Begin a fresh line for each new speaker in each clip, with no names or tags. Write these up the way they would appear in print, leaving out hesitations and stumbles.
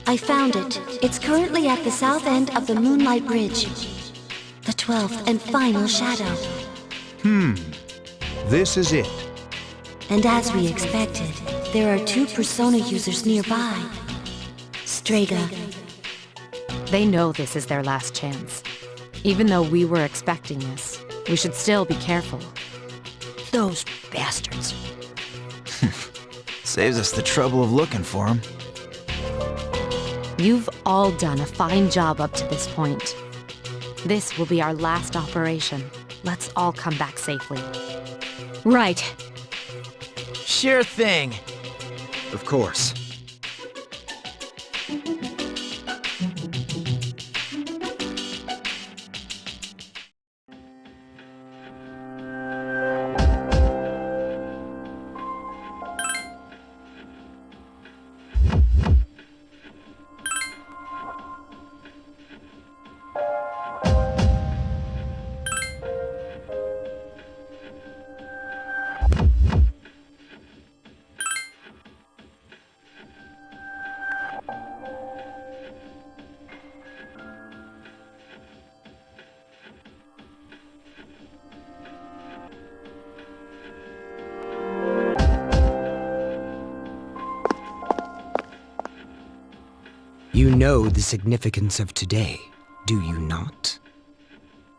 I found it. It's currently at the south end of the Moonlight Bridge. The 12th and final shadow.
This is it.
And as we expected, there are 2 Persona users nearby. Strega.
They know this is their last chance. Even though we were expecting this, we should still be careful.
Those bastards.
Saves us the trouble of looking for him.
You've all done a fine job up to this point. This will be our last operation. Let's all come back safely.
Right.
Sure thing.
Of course.
You know the significance of today, do you not?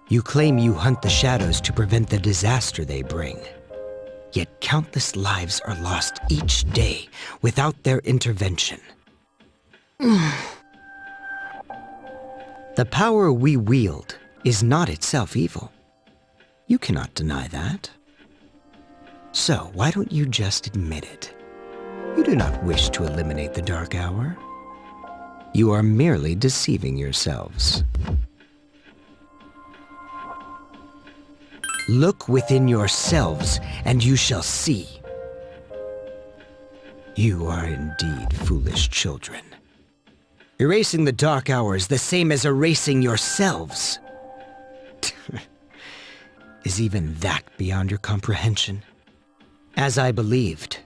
You claim you hunt the shadows to prevent the disaster they bring. Yet countless lives are lost each day without their intervention. The power we wield is not itself evil. You cannot deny that. So why don't you just admit it? You do not wish to eliminate the Dark Hour. You are merely deceiving yourselves. Look within yourselves, and you shall see. You are indeed foolish children. Erasing the Dark Hour is the same as erasing yourselves. Is even that beyond your comprehension? As I believed,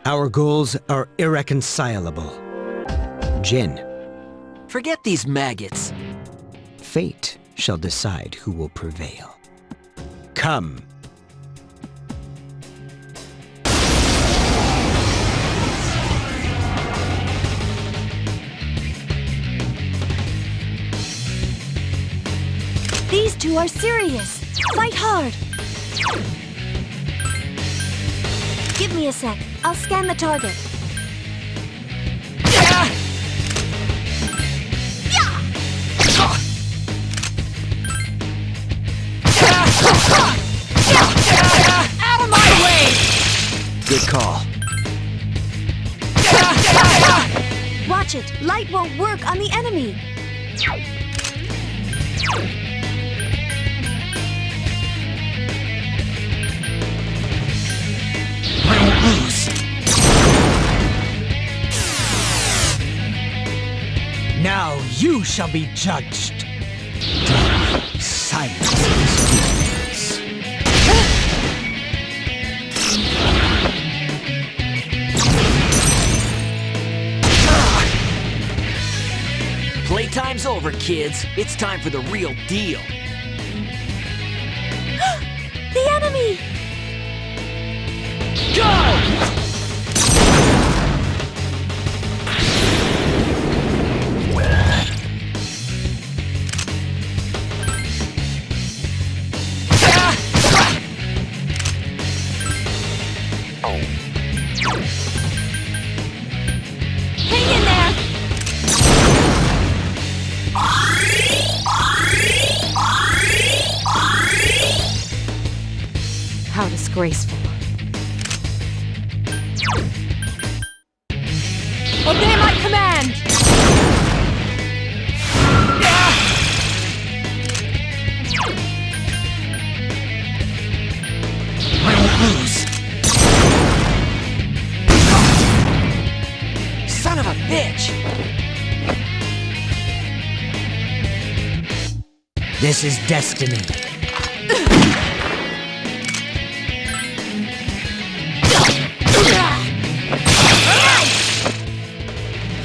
our goals are irreconcilable. Jin.
Forget these maggots.
Fate shall decide who will prevail. Come.
These 2 are serious. Fight hard. Give me a sec. I'll scan the target.
Out of my way!
Good call.
Watch it. Light won't work on the enemy.
I won't lose. Now you shall be judged.
Silence these demons.
Playtime's over, kids. It's time for the real deal.
The enemy!
Go!
Hang in there!
How disgraceful. Obey my command!
I won't lose. Son of a bitch!
This is destiny.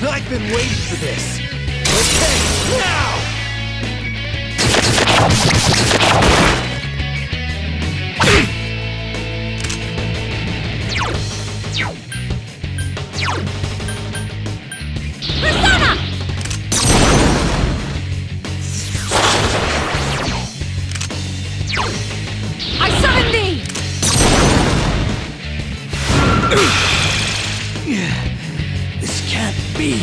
Like been waiting for this. Okay, now!
I summon thee!
This can't be.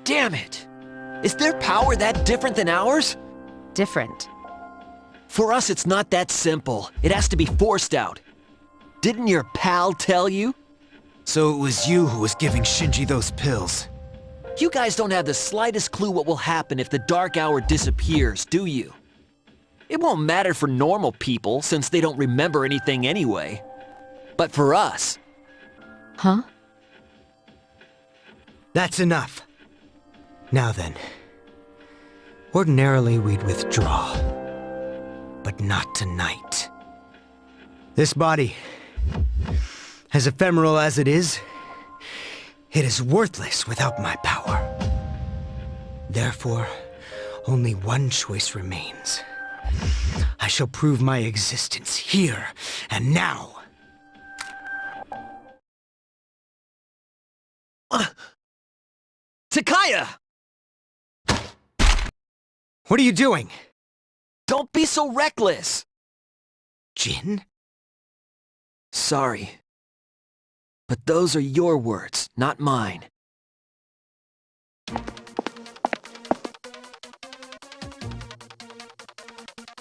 Damn it! Is their power that different than ours?
Different.
For us, it's not that simple. It has to be forced out. Didn't your pal tell you?
So it was you who was giving Shinji those pills.
You guys don't have the slightest clue what will happen if the Dark Hour disappears, do you? It won't matter for normal people, since they don't remember anything anyway. But for us...
Huh?
That's enough. Now then. Ordinarily we'd withdraw. But not tonight. This body, as ephemeral as it is worthless without my power. Therefore, only one choice remains. I shall prove my existence here and now.
Takaya!
What are you doing?
Don't be so reckless!
Jin?
Sorry. But those are your words, not mine.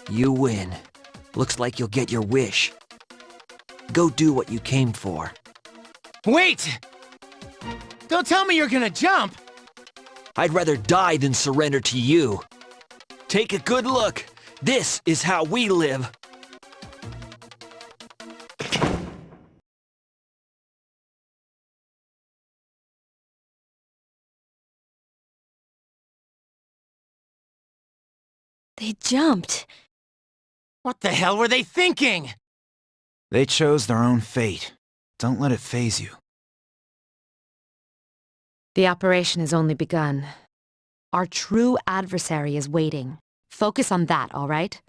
You win. Looks like you'll get your wish. Go do what you came for.
Wait! Don't tell me you're gonna jump!
I'd rather die than surrender to you. Take a good look. This is how we live.
They jumped.
What the hell were they thinking? They chose their own fate. Don't let it faze you.
The operation has only begun. Our true adversary is waiting. Focus on that, all right?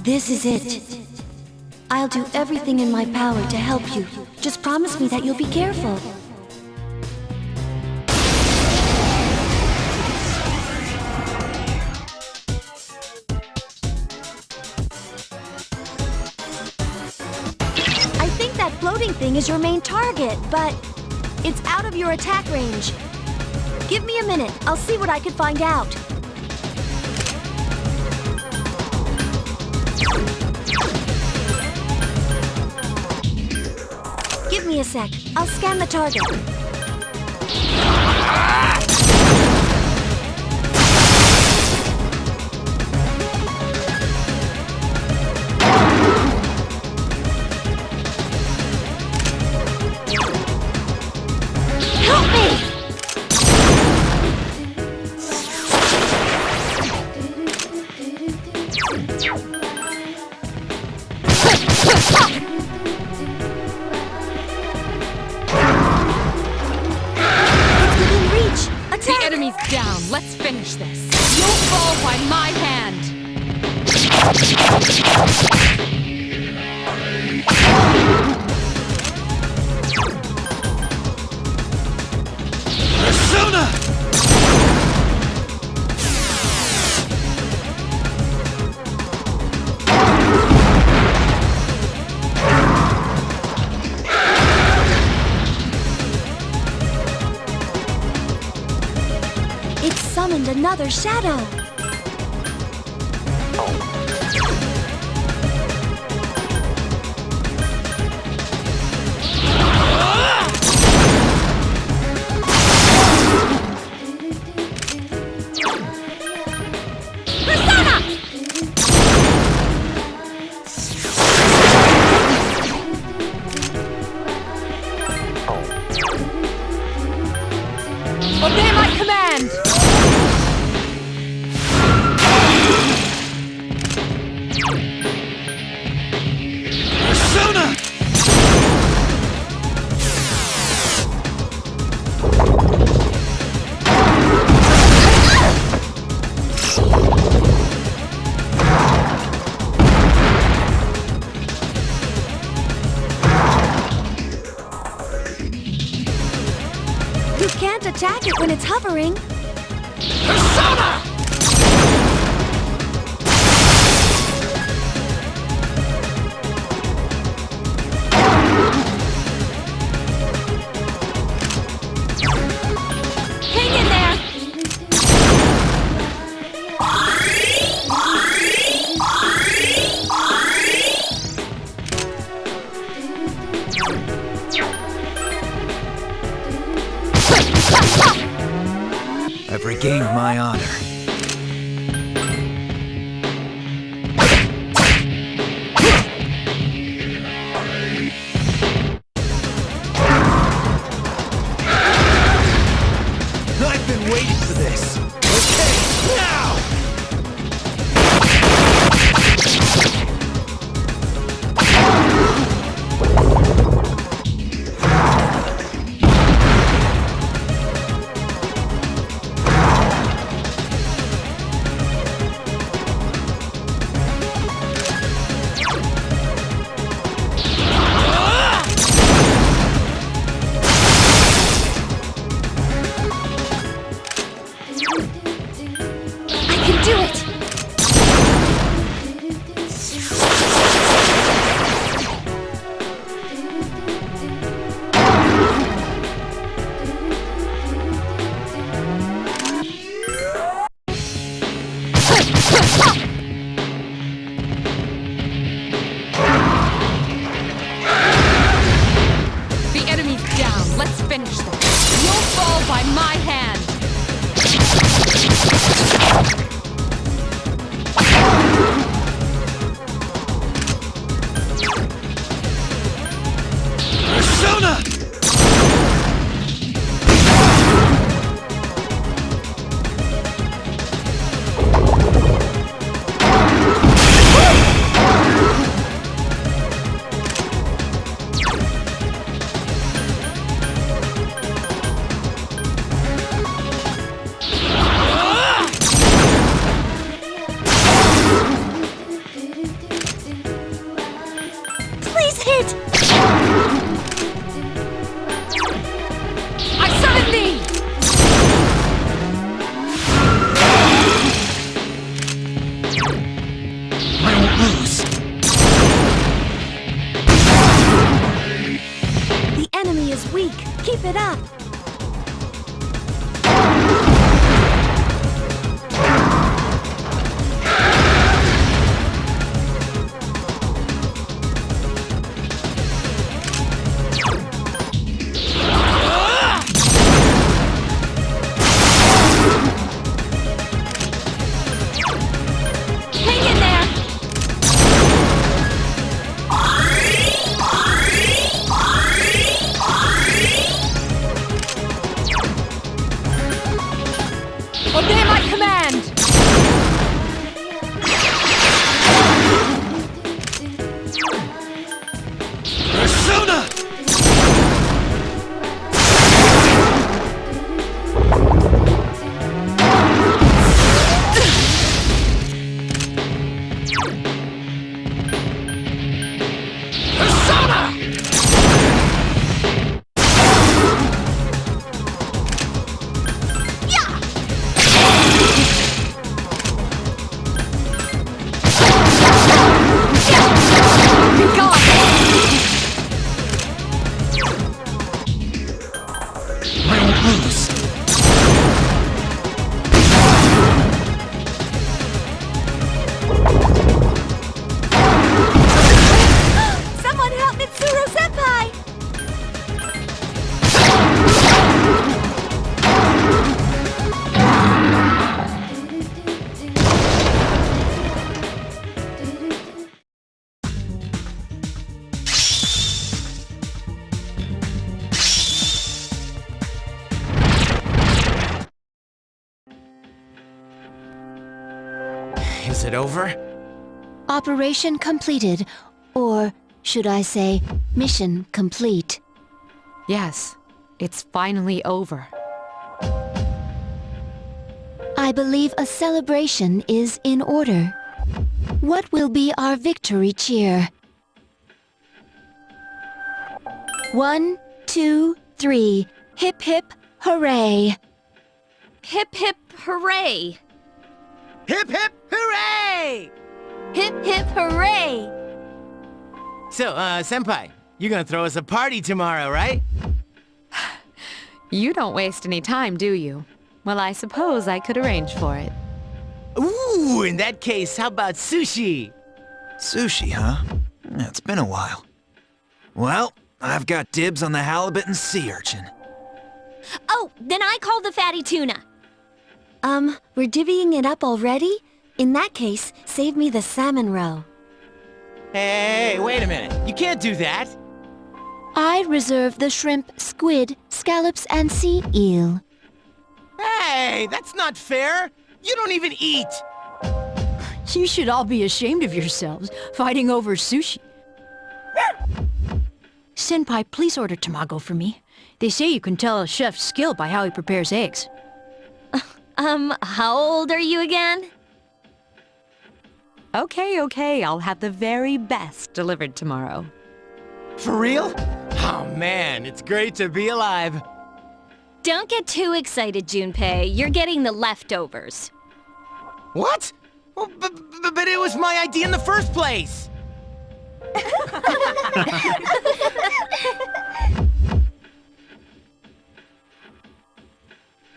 This is it. I'll do everything in my power to help you. Just promise me that you'll be careful. I think that floating thing is your main target, but it's out of your attack range. Give me a minute. I'll see what I can find out. Give me a sec. I'll scan the target. Help me!
enemy's down. Let's finish this. You'll fall by my hand.
Persona!
It summoned another shadow.
Obey my command!
Persona!
You can't attack it when it's hovering.
Persona!
Hang in there!
I've regained my honor. I've been waiting for this. Okay, now!
I can do it!
The enemy's down. Let's finish this. You'll fall by my hand.
Persona!
Please hit!
I summon thee!
I won't lose.
The enemy is weak. Keep it up.
Hang in there!
over?
Operation completed. Or should I say, mission complete.
Yes, it's finally over.
I believe a celebration is in order. What will be our victory cheer? 1, 2, 3. Hip hip hooray!
Hip hip hooray!
Hip hip hooray!
Hip hip hooray!
So, Senpai, you're gonna throw us a party tomorrow, right?
You don't waste any time, do you? Well, I suppose I could arrange for it.
Ooh, in that case, how about sushi?
Sushi, huh? It's been a while. Well, I've got dibs on the halibut and sea urchin.
Oh, then I call the fatty tuna.
We're divvying it up already? In that case, save me the salmon roe.
Hey, wait a minute. You can't do that.
I reserve the shrimp, squid, scallops, and sea eel.
Hey, that's not fair. You don't even eat.
You should all be ashamed of yourselves, fighting over sushi. Senpai, please order tamago for me. They say you can tell a chef's skill by how he prepares eggs.
How old are you again?
Okay, I'll have the very best delivered tomorrow.
For real? Oh man, it's great to be alive.
Don't get too excited, Junpei. You're getting the leftovers.
What? Well, but it was my idea in the first place.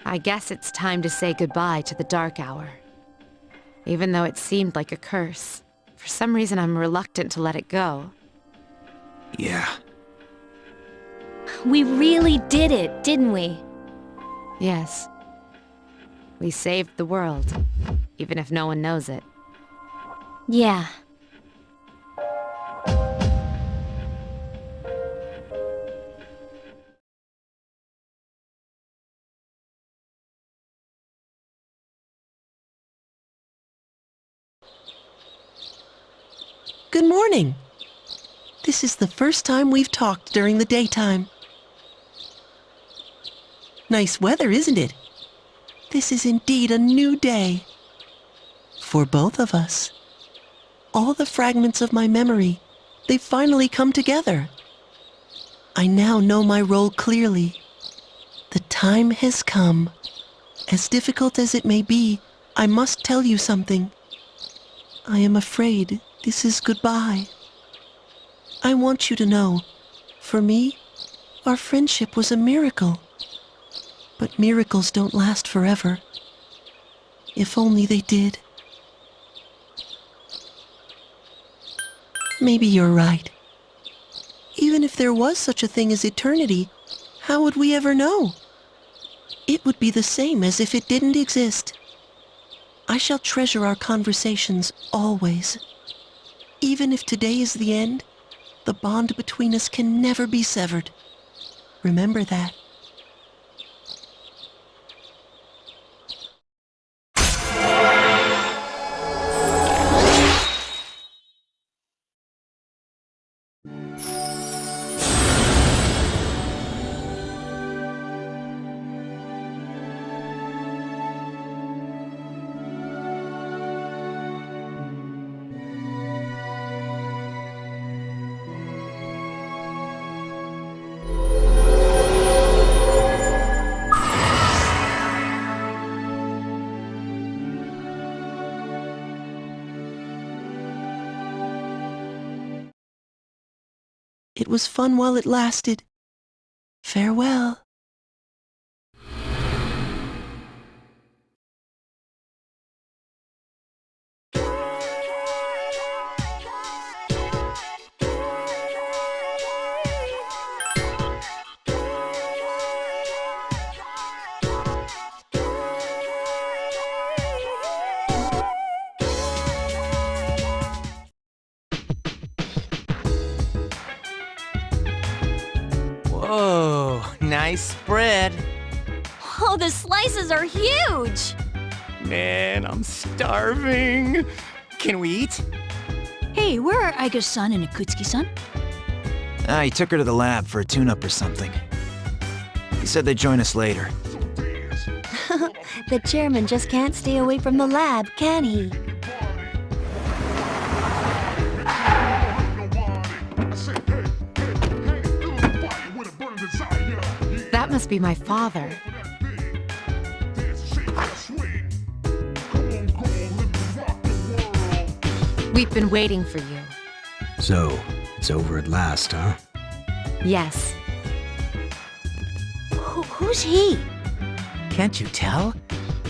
I guess it's time to say goodbye to the dark hour. Even though it seemed like a curse, for some reason I'm reluctant to let it go.
Yeah.
We really did it, didn't we?
Yes. We saved the world, even if no one knows it.
Yeah.
Good morning. This is the first time we've talked during the daytime. Nice weather, isn't it? This is indeed a new day. For both of us. All the fragments of my memory, they've finally come together. I now know my role clearly. The time has come. As difficult as it may be, I must tell you something. I am afraid this is goodbye. I want you to know, for me, our friendship was a miracle. But miracles don't last forever. If only they did. Maybe you're right. Even if there was such a thing as eternity, how would we ever know? It would be the same as if it didn't exist. I shall treasure our conversations always. Even if today is the end, the bond between us can never be severed. Remember that. It was fun while it lasted. Farewell.
Whoa, nice spread.
Oh, the slices are huge!
Man, I'm starving. Can we eat?
Hey, where are Aiga's-san and Akutsuki-san?
He took her to the lab for a tune-up or something. He said they'd join us later.
The chairman just can't stay away from the lab, can he?
That must be my father. We've been waiting for you.
So, it's over at last, huh?
Yes.
Who's he?
Can't you tell?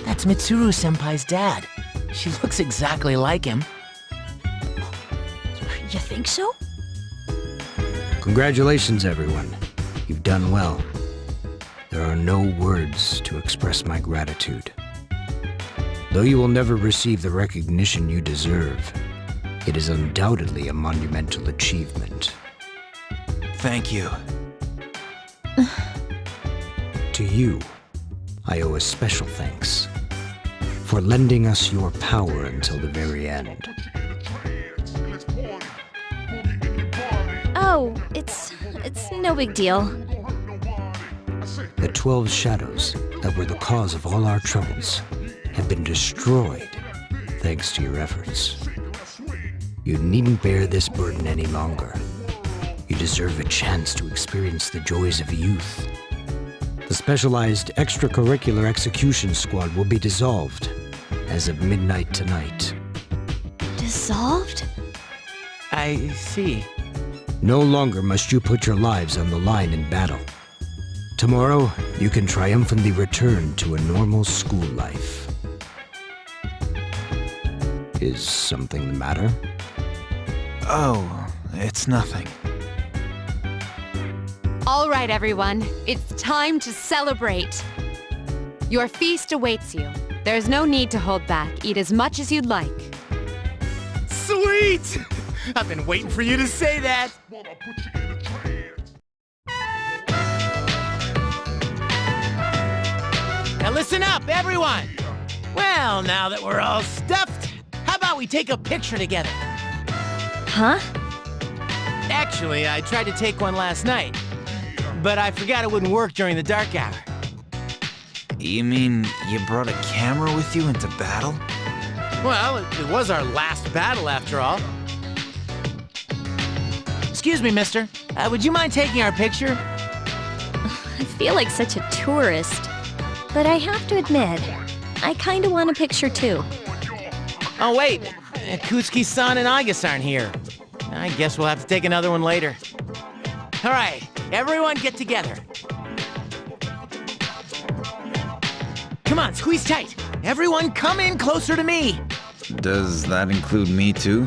That's Mitsuru-senpai's dad. She looks exactly like him.
You think so?
Congratulations, everyone. You've done well. There are no words to express my gratitude. Though you will never receive the recognition you deserve, it is undoubtedly a monumental achievement.
Thank you.
To you, I owe a special thanks for lending us your power until the very end.
Oh, it's no big deal.
The 12 shadows that were the cause of all our troubles have been destroyed thanks to your efforts. You needn't bear this burden any longer. You deserve a chance to experience the joys of youth. The specialized extracurricular execution squad will be dissolved as of midnight tonight.
Dissolved?
I see.
No longer must you put your lives on the line in battle. Tomorrow, you can triumphantly return to a normal school life. Is something the matter?
Oh, it's nothing.
All right, everyone. It's time to celebrate. Your feast awaits you. There's no need to hold back. Eat as much as you'd like.
Sweet! I've been waiting for you to say that. Now listen up, everyone. Well, now that we're all stuffed, how about we take a picture together?
Huh?
Actually, I tried to take one last night, but I forgot it wouldn't work during the dark hour.
You mean you brought a camera with you into battle?
Well, it was our last battle after all. Excuse me, mister. Would you mind taking our picture?
I feel like such a tourist. But I have to admit, I kinda want a picture too.
Oh, wait. Kutsuki-san and Agus aren't here. I guess we'll have to take another one later. All right, everyone get together. Come on, squeeze tight. Everyone come in closer to me.
Does that include me too?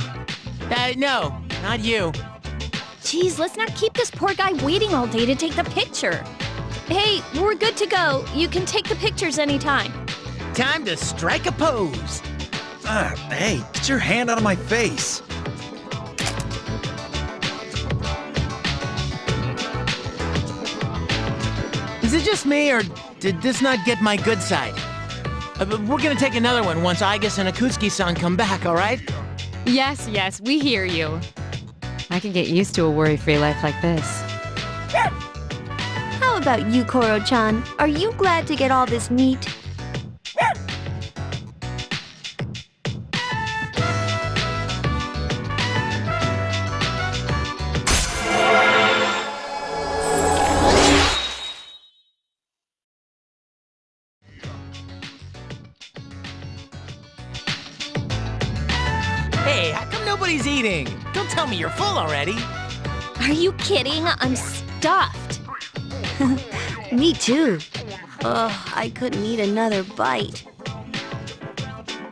No, not you.
Geez, let's not keep this poor guy waiting all day to take the picture. Hey, we're good to go. You can take the pictures anytime.
Time to strike a pose.
Hey, get your hand out of my face.
Is it just me, or did this not get my good side? We're gonna take another one once Agus and Akutsuki-san come back, all right?
Yes, we hear you. I can get used to a worry-free life like this.
How about you, Koro-chan? Are you glad to get all this meat?
Hey, how come nobody's eating? Don't tell me you're full already.
Are you kidding? I'm stuffed.
Me too. Ugh, I couldn't eat another bite.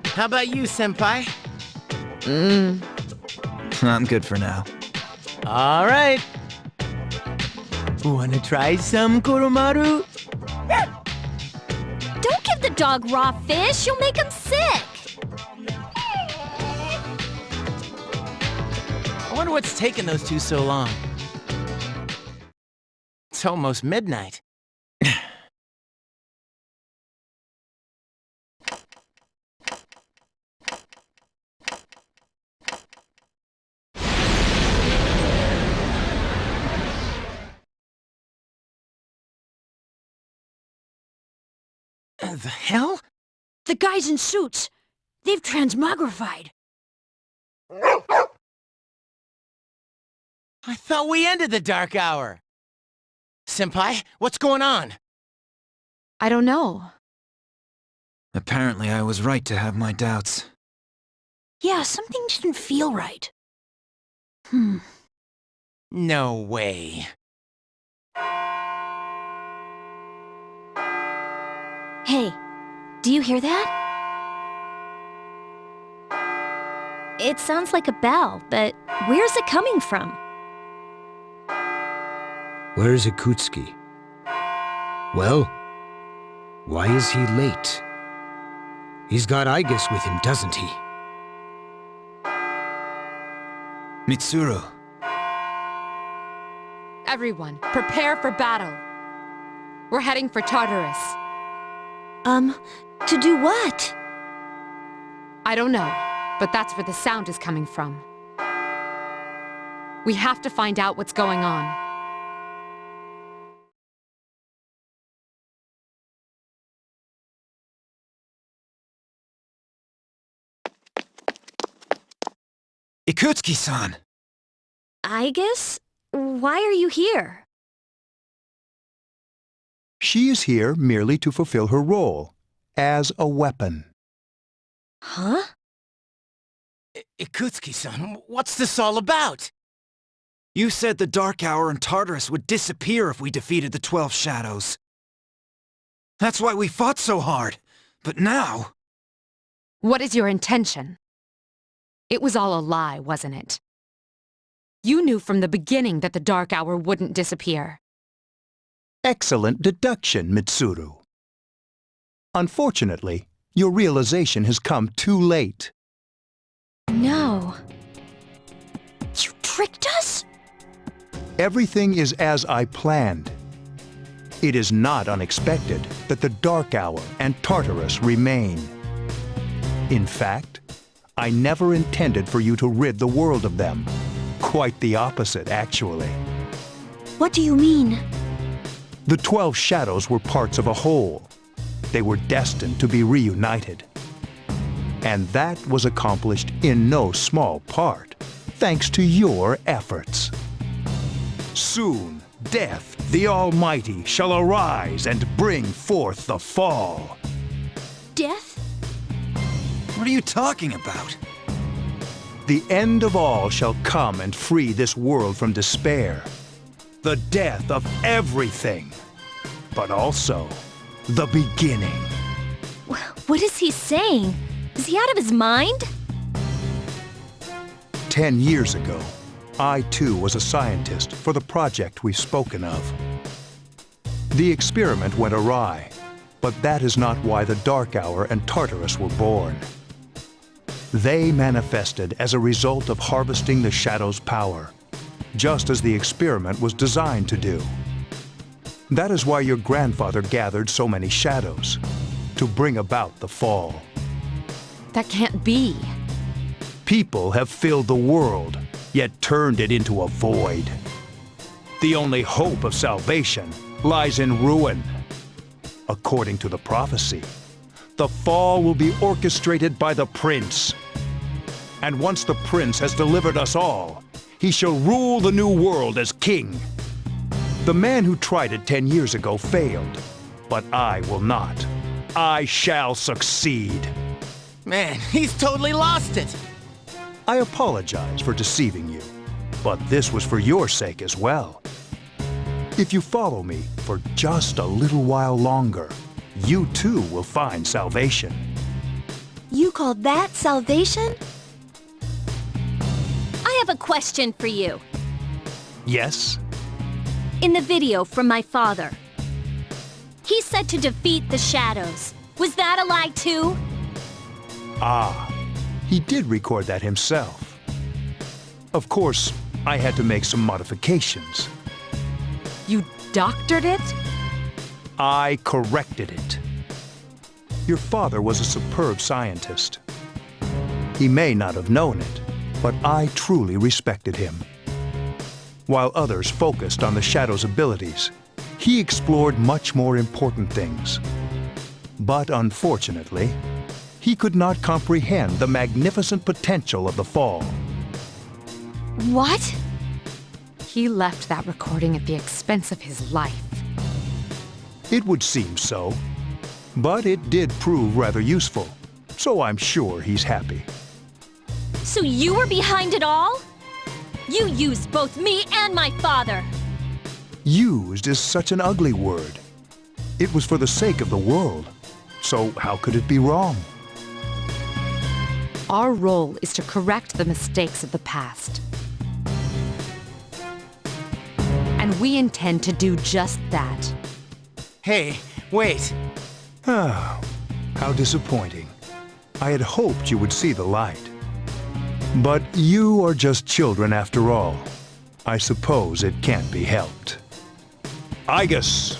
How about you, senpai?
I'm good for now.
All right. Wanna try some, Koromaru?
Don't give the dog raw fish. You'll make him sick.
I wonder what's taking those two so long. It's almost midnight. The hell?
The guys in suits. They've transmogrified.
I thought we ended the dark hour. Senpai, what's going on?
I don't know.
Apparently I was right to have my doubts.
Yeah, something didn't feel right.
No way.
Hey, do you hear that?
It sounds like a bell, but where's it coming from?
Where is Akutsuki? Well, why is he late? He's got Aigis with him, doesn't he?
Mitsuru,
Everyone, prepare for battle. We're heading for Tartarus.
To do what?
I don't know, but that's where the sound is coming from. We have to find out what's going on.
Ikutsuki-san!
I guess? Why are you here?
She is here merely to fulfill her role as a weapon.
Huh?
Ikutsuki-san, what's this all about?
You said the Dark Hour and Tartarus would disappear if we defeated the 12 Shadows. That's why we fought so hard. But now...
What is your intention? It was all a lie, wasn't it? You knew from the beginning that the Dark Hour wouldn't disappear.
Excellent deduction, Mitsuru. Unfortunately, your realization has come too late.
No.
You tricked us?
Everything is as I planned. It is not unexpected that the Dark Hour and Tartarus remain. In fact, I never intended for you to rid the world of them. Quite the opposite, actually.
What do you mean?
The 12 Shadows were parts of a whole. They were destined to be reunited. And that was accomplished in no small part, thanks to your efforts. Soon, Death, the Almighty, shall arise and bring forth the fall.
Death?
What are you talking about?
The end of all shall come and free this world from despair. The death of everything, but also the beginning.
What is he saying? Is he out of his mind?
10 years ago, I too was a scientist for the project we've spoken of. The experiment went awry, but that is not why the Dark Hour and Tartarus were born. They manifested as a result of harvesting the Shadow's power, just as the experiment was designed to do. That is why your grandfather gathered so many shadows, to bring about the fall.
That can't be.
People have filled the world, yet turned it into a void. The only hope of salvation lies in ruin. According to the prophecy, the fall will be orchestrated by the prince. And once the prince has delivered us all, he shall rule the new world as king. The man who tried it 10 years ago failed, but I will not. I shall succeed.
Man, he's totally lost it.
I apologize for deceiving you, but this was for your sake as well. If you follow me for just a little while longer, you too will find salvation.
You call that salvation?
I have a question for you.
Yes?
In the video from my father, he said to defeat the shadows. Was that a lie too?
Ah, he did record that himself. Of course, I had to make some modifications.
You doctored it?
I corrected it. Your father was a superb scientist. He may not have known it, but I truly respected him. While others focused on the Shadow's abilities, he explored much more important things. But unfortunately, he could not comprehend the magnificent potential of the fall.
What? He left that recording at the expense of his life.
It would seem so, but it did prove rather useful, so I'm sure he's happy.
So you were behind it all? You used both me and my father.
Used is such an ugly word. It was for the sake of the world, so how could it be wrong?
Our role is to correct the mistakes of the past. And we intend to do just that.
Hey, wait.
Ah, how disappointing. I had hoped you would see the light. But you are just children after all. I suppose it can't be helped. Igus,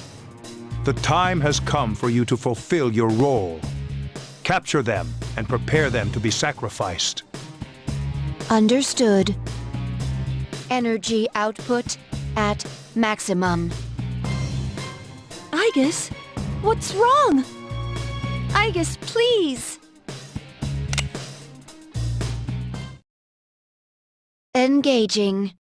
the time has come for you to fulfill your role. Capture them and prepare them to be sacrificed.
Understood. Energy output at maximum.
Igus, what's wrong?
Igus, please. Engaging.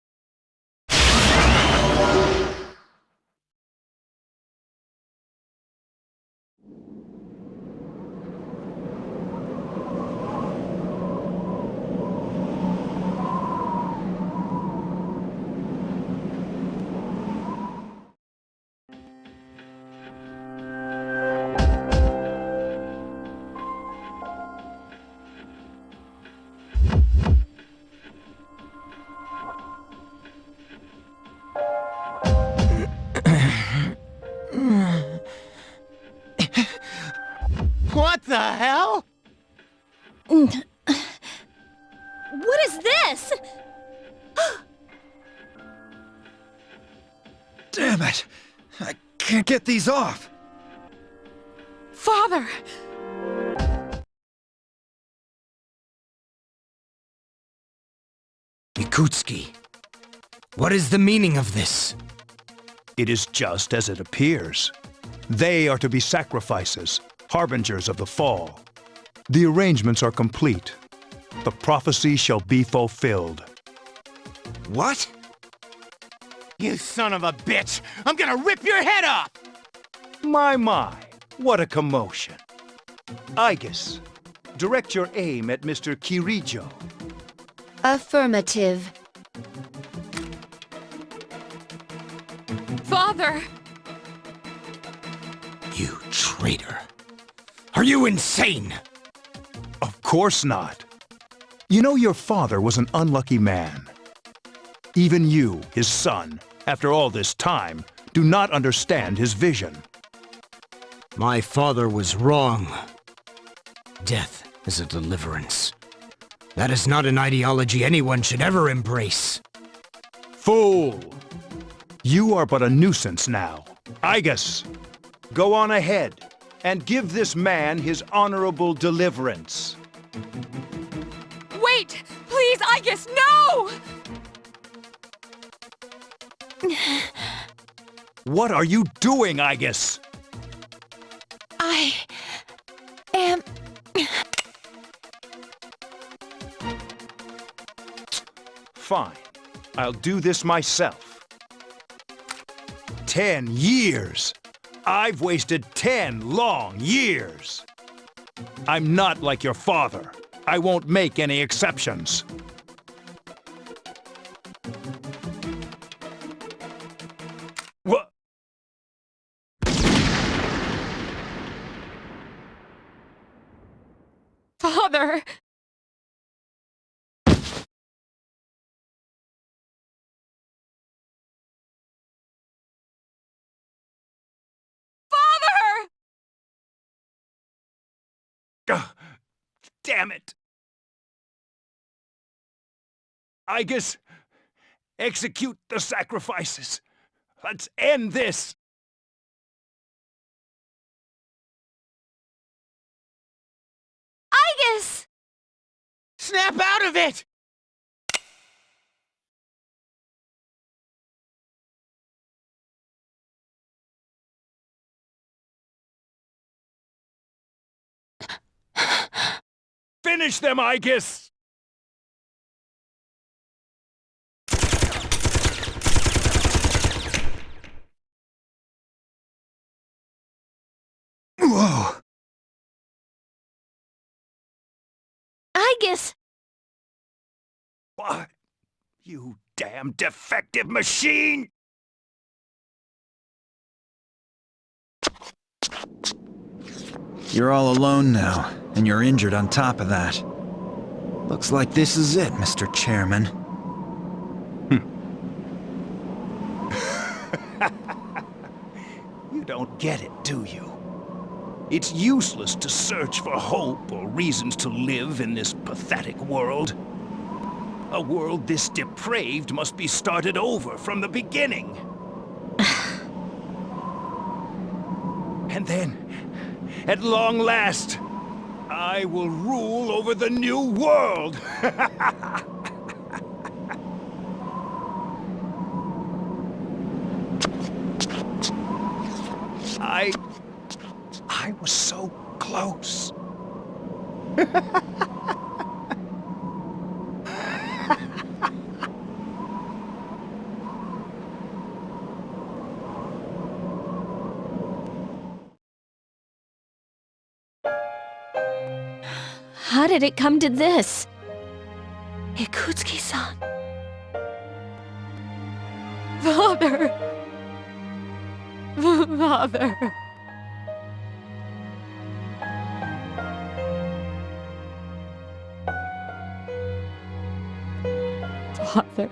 What the hell?
What is this?
Damn it! I can't get these off!
Father!
Yakutski, what is the meaning of this?
It is just as it appears. They are to be sacrifices, harbingers of the fall. The arrangements are complete. The prophecy shall be fulfilled.
What?
You son of a bitch! I'm gonna rip your head off!
My, what a commotion. Igus, direct your aim at Mr. Kirijo.
Affirmative.
Father!
You traitor. Are you insane?
Of course not. You know your father was an unlucky man. Even you, his son, after all this time, do not understand his vision.
My father was wrong. Death is a deliverance. That is not an ideology anyone should ever embrace.
Fool! You are but a nuisance now. Igus, go on ahead and give this man his honorable deliverance.
Wait! Please, Igus, no!
What are you doing, Igus?
I am...
Fine. I'll do this myself. 10 years! I've wasted 10 long years! I'm not like your father. I won't make any exceptions. What?
Father! Father!
Ugh, damn it! Igus, execute the sacrifices. Let's end this!
Igus!
Snap out of it!
Finish them, Aegis!
Whoa!
Aegis!
What? You damn defective machine!
You're all alone now, and you're injured on top of that. Looks like this is it, Mr. Chairman.
You don't get it, do you? It's useless to search for hope or reasons to live in this pathetic world. A world this depraved must be started over from the beginning. And then, at long last, I will rule over the new world! I was so close.
How did it come to this?
Ikutsuki-san.
Father! Father! Father.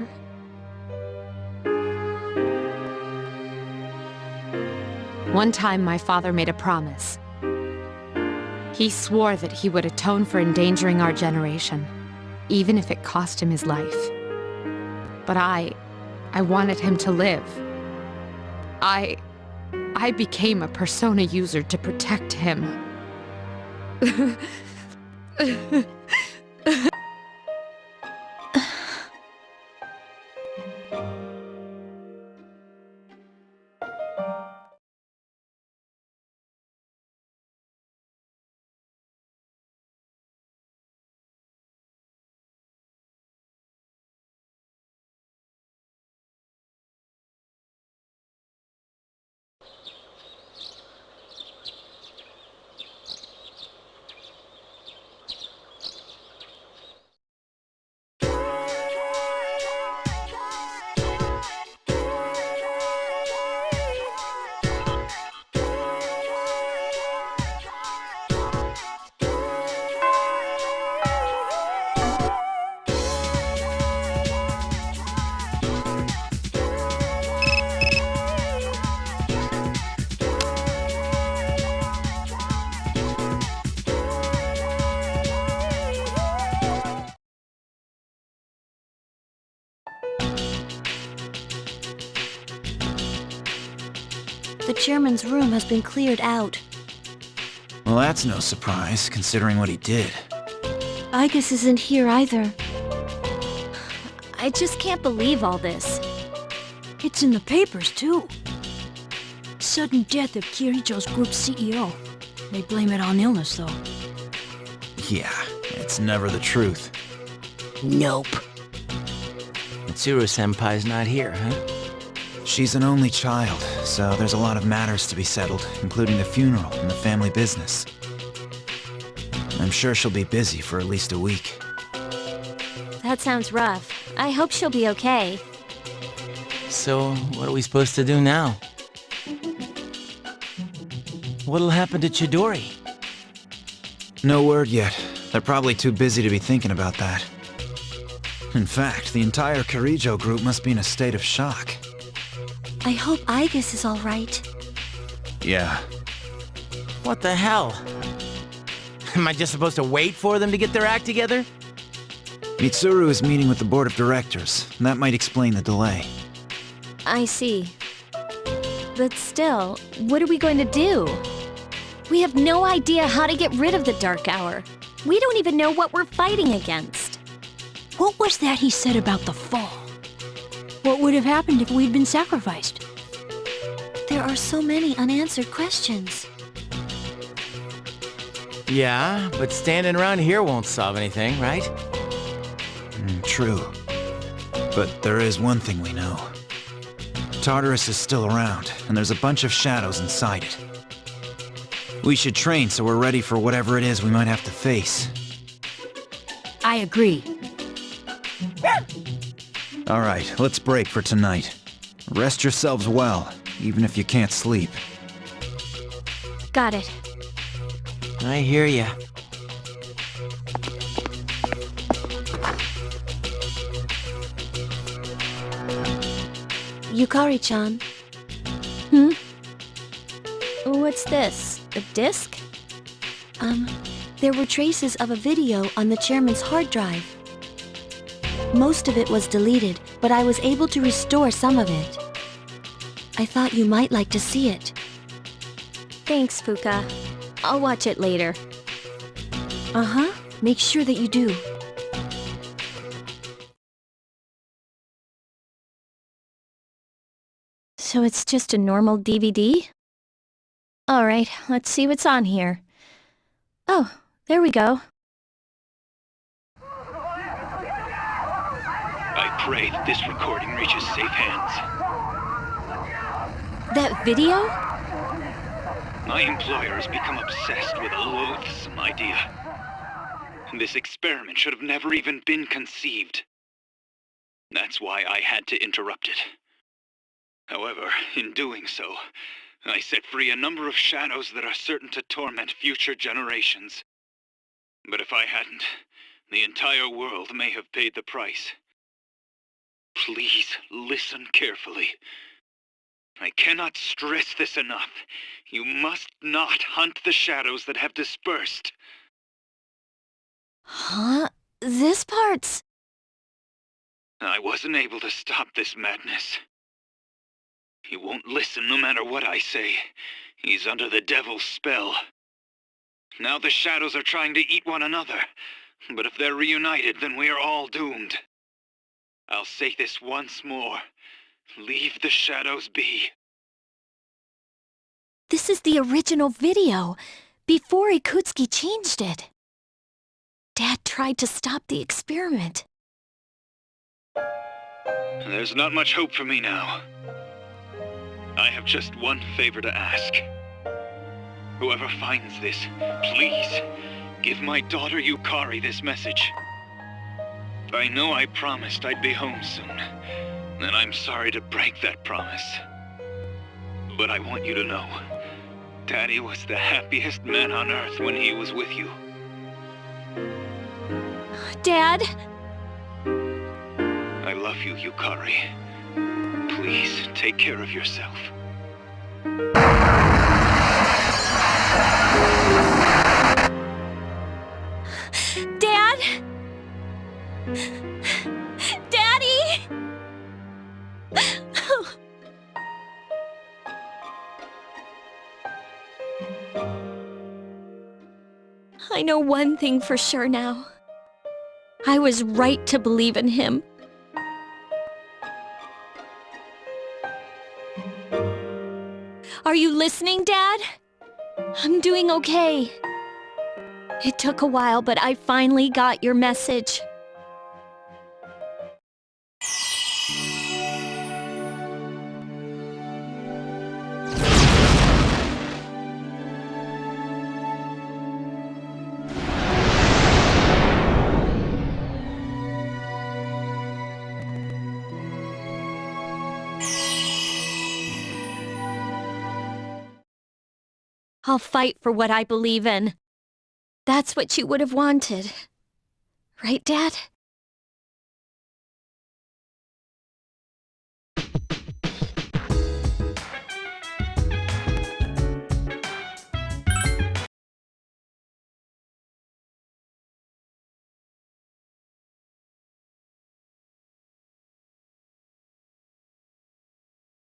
One time my father made a promise. He swore that he would atone for endangering our generation, even if it cost him his life. But I wanted him to live. I became a Persona user to protect him.
The chairman's room has been cleared out.
Well, that's no surprise, considering what he did.
Aegis isn't here either.
I just can't believe all this.
It's in the papers, too. Sudden death of Kirijo's group CEO. They blame it on illness, though.
Yeah, it's never the truth.
Nope.
Mitsuru-senpai's not here, huh?
She's an only child, so there's a lot of matters to be settled, including the funeral and the family business. I'm sure she'll be busy for at least a week.
That sounds rough. I hope she'll be okay.
So, what are we supposed to do now? What'll happen to Chidori?
No word yet. They're probably too busy to be thinking about that. In fact, the entire Kirijo group must be in a state of shock.
I hope Aegis is all right.
Yeah.
What the hell? Am I just supposed to wait for them to get their act together?
Mitsuru is meeting with the board of directors. That might explain the delay.
I see. But still, what are we going to do? We have no idea how to get rid of the Dark Hour. We don't even know what we're fighting against.
What was that he said about the fall? What would have happened if we'd been sacrificed?
There are so many unanswered questions.
Yeah, but standing around here won't solve anything, right?
True. But there is one thing we know. Tartarus is still around, and there's a bunch of shadows inside it. We should train so we're ready for whatever it is we might have to face.
I agree.
Alright, let's break for tonight. Rest yourselves well, even if you can't sleep.
Got it.
I hear ya.
Yukari-chan. What's this? A disc? There were traces of a video on the chairman's hard drive. Most of it was deleted, but I was able to restore some of it. I thought you might like to see it. Thanks, Fuka. I'll watch it later. Uh-huh. Make sure that you do. So it's just a normal DVD? Alright, let's see what's on here. Oh, there we go.
I pray that this recording reaches safe hands.
That video?
My employer has become obsessed with a loathsome idea. This experiment should have never even been conceived. That's why I had to interrupt it. However, in doing so, I set free a number of shadows that are certain to torment future generations. But if I hadn't, the entire world may have paid the price. Please listen carefully. I cannot stress this enough. You must not hunt the shadows that have dispersed.
Huh? This part's...
I wasn't able to stop this madness. He won't listen no matter what I say. He's under the devil's spell. Now the shadows are trying to eat one another. But if they're reunited, then we are all doomed. I'll say this once more. Leave the shadows be.
This is the original video, before Ikutsuki changed it. Dad tried to stop the experiment.
There's not much hope for me now. I have just one favor to ask. Whoever finds this, please, give my daughter Yukari this message. I know I promised I'd be home soon, and I'm sorry to break that promise. But I want you to know, Daddy was the happiest man on Earth when he was with you.
Dad?
I love you, Yukari. Please, take care of yourself.
Dad? Daddy? I know one thing for sure now. I was right to believe in him. Are you listening, Dad? I'm doing okay. It took a while, but I finally got your message. I'll fight for what I believe in. That's what you would have wanted. Right, Dad?